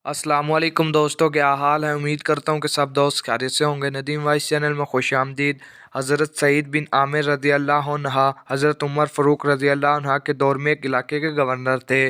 अस्सलाम वालेकुम दोस्तों, क्या हाल है। उम्मीद करता हूँ कि सब दोस्त खैरियत से होंगे। नदीम वाइस चैनल में खुश आमदीद। हज़रत सईद बिन आमिर रज़ी अल्लाह अन्हा हज़रत उमर फ़ारूक रज़ी अल्लाह अन्हा के दौर में एक इलाके के गवर्नर थे।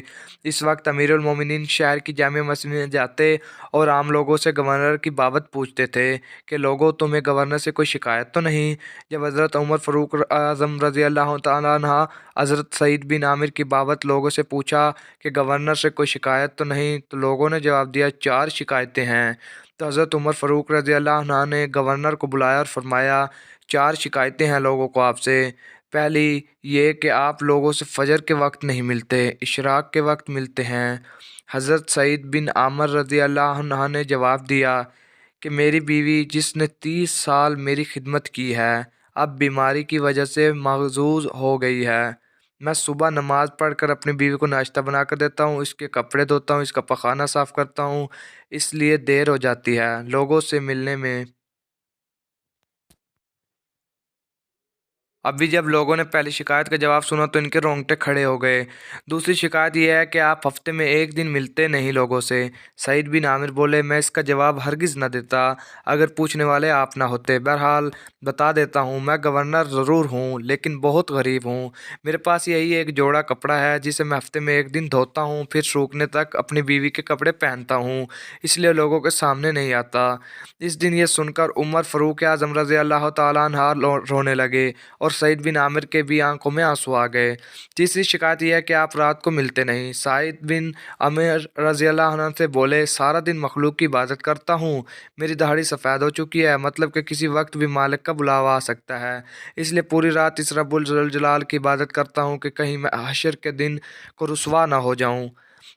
इस वक्त अमीरुल मोमिनीन शहर की जामे मस्जिद में जाते और आम लोगों से गवर्नर की बाबत पूछते थे कि लोगों, तुम्हें गवर्नर से कोई शिकायत तो नहीं। जब हज़रत उमर फ़ारूक आज़म रज़ी अल्लाह तआला अन्हा हज़रत सईद बिन आमिर की बाबत लोगों से पूछा कि गवर्नर से कोई शिकायत तो नहीं, तो लोगों ने जवाब दिया, 4 शिकायतें हैं। तो हज़रत उमर फ़ारूक रज़ी अल्लाह अन्हा ने गवर्नर को बुलाया और फरमाया, 4 शिकायतें हैं लोगों को आपसे। पहली ये कि आप लोगों से फ़जर के वक्त नहीं मिलते, इशराक के वक्त मिलते हैं। हज़रत सईद बिन आमिर रज़ी अल्लाह अन्हा ने जवाब दिया कि मेरी बीवी जिसने 30 साल मेरी खिदमत की है, अब बीमारी की वजह से मगजूज़ हो गई है। मैं सुबह नमाज पढ़कर अपनी बीवी को नाश्ता बना कर देता हूँ, इसके कपड़े धोता हूँ, इसका पखाना साफ़ करता हूँ, इसलिए देर हो जाती है लोगों से मिलने में। अभी जब लोगों ने पहली शिकायत का जवाब सुना तो इनके रोंगटे खड़े हो गए। दूसरी शिकायत यह है कि आप हफ्ते में एक दिन मिलते नहीं लोगों से। सईद बिन आमिर बोले, मैं इसका जवाब हरगिज़ न देता अगर पूछने वाले आप ना होते। बहरहाल बता देता हूँ, मैं गवर्नर ज़रूर हूँ लेकिन बहुत गरीब हूँ। मेरे पास यही एक जोड़ा कपड़ा है जिसे मैं हफ्ते में एक दिन धोता हूँ, फिर सूखने तक अपनी बीवी के कपड़े पहनता हूँ, इसलिए लोगों के सामने नहीं आता। इस दिन ये सुनकर उमर फ़ारूक आज़म रज़ी अल्लाह तआला अन्हा रोने लगे और सईद बिन आमिर के भी आंखों में आंसू आ गए। तीसरी शिकायत यह है कि आप रात को मिलते नहीं। सईद बिन आमिर रज़ी अल्लाह अन्हु से बोले, सारा दिन मखलूक की इबादत करता हूँ, मेरी दाढ़ी सफ़ेद हो चुकी है, मतलब कि किसी वक्त भी मालिक का बुलावा आ सकता है, इसलिए पूरी रात इस रब्बुल जलाल की इबादत करता हूँ कि कहीं मैं हशर के दिन को रुसवा ना हो जाऊँ।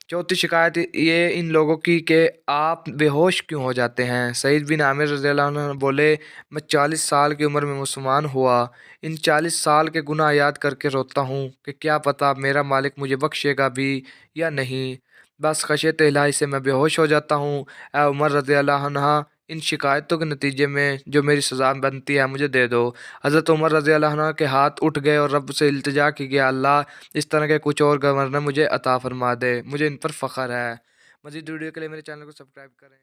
चौथी शिकायत ये इन लोगों की कि आप बेहोश क्यों हो जाते हैं। सईद बिन आमिर रज़ी अल्लाह अन्हु बोले, मैं 40 साल की उम्र में मुसलमान हुआ, इन 40 साल के गुनाह याद करके रोता हूँ कि क्या पता मेरा मालिक मुझे बख्शेगा भी या नहीं। बस खशियत इलाही से मैं बेहोश हो जाता हूँ। ए उमर रज़ी अल्लाह अन्हा, इन शिकायतों के नतीजे में जो मेरी सज़ा बनती है मुझे दे दो। हज़रत उमर रज़ी अल्लाह अन्हा के हाथ उठ गए और रब से इल्तिजा की कि अल्लाह, इस तरह के कुछ और गवर्नर मुझे अता फरमा दे, मुझे इन पर फ़ख्र है। मज़ीद वीडियो के लिए मेरे चैनल को सब्सक्राइब करें।